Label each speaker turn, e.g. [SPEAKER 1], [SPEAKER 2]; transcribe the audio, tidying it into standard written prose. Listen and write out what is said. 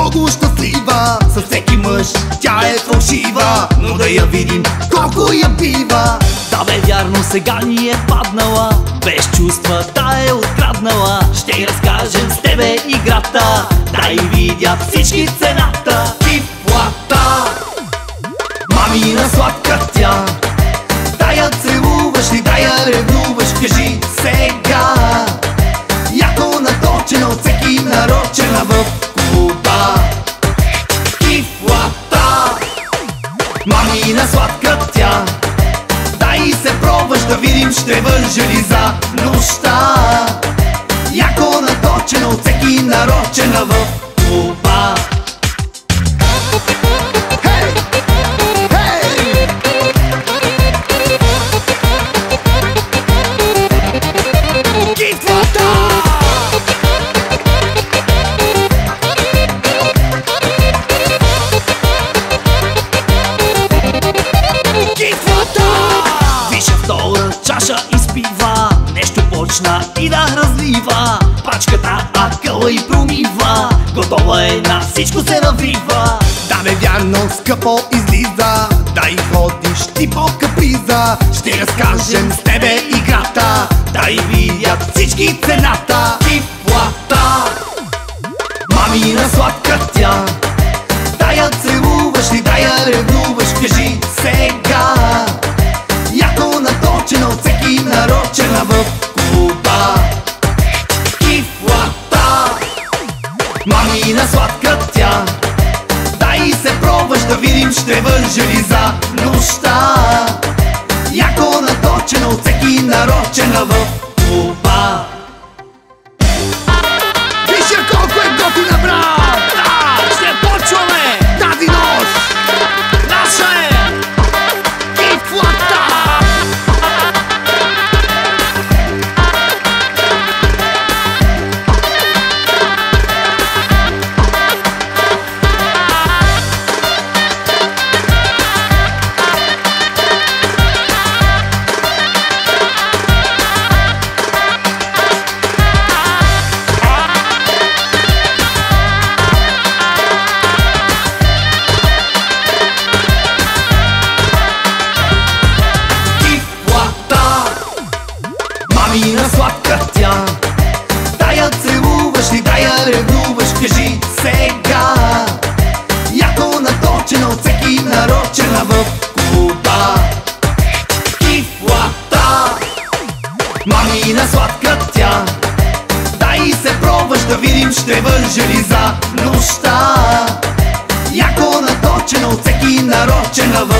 [SPEAKER 1] много щастлива. Със всеки мъж тя е фалшива, но да я видим колко я бива.
[SPEAKER 2] Да бе, вярно, сега ни е паднала, без чувства та е откраднала. Ще й разкажем с тебе играта, да й видят всички цената.
[SPEAKER 1] Тифлата, мамина сладка тя, да я целуваш ли, да я ревнуваш, кажи сега. Яко наточена, от всеки нарочена в клуба. Тифлата, мамина сладка тя, дай се пробваш да видим ще вържа ли за нощта. Яко наточена, от всеки нарочена в клуба.
[SPEAKER 2] Чаша изпива, нещо почна и да разлива. Пачката акъла и промива, готова е на всичко се навива.
[SPEAKER 1] Да бе, вярно, скъпо излиза, да и ходиш ти по каприза. Ще разкажем с тебе играта, да и видят всички цената. Тифлата, мамина сладка тя, да я целуваш ли, да я ревнуваш, кажи сега. Яко наточена, от всеки нарочена в клуба. Тифлата, мамина сладка тя, дай се пробваш да видим ще вържа ли за нощта. Яко наточена, от всеки нарочена в клуба. Виж я колко е готина, брат!
[SPEAKER 2] Да, ще почваме!
[SPEAKER 1] Тази нощ
[SPEAKER 2] Наша е!
[SPEAKER 1] Тифлата! Мамина сладка тя, да я целуваш ли, да я ревнуваш, кажи сега. Яко наточена, от всеки нарочена в клуба. Тифлата, мамина сладка тя, дай се пробваш да видим ще вържа ли за нощта. Яко наточена, от всеки нарочена в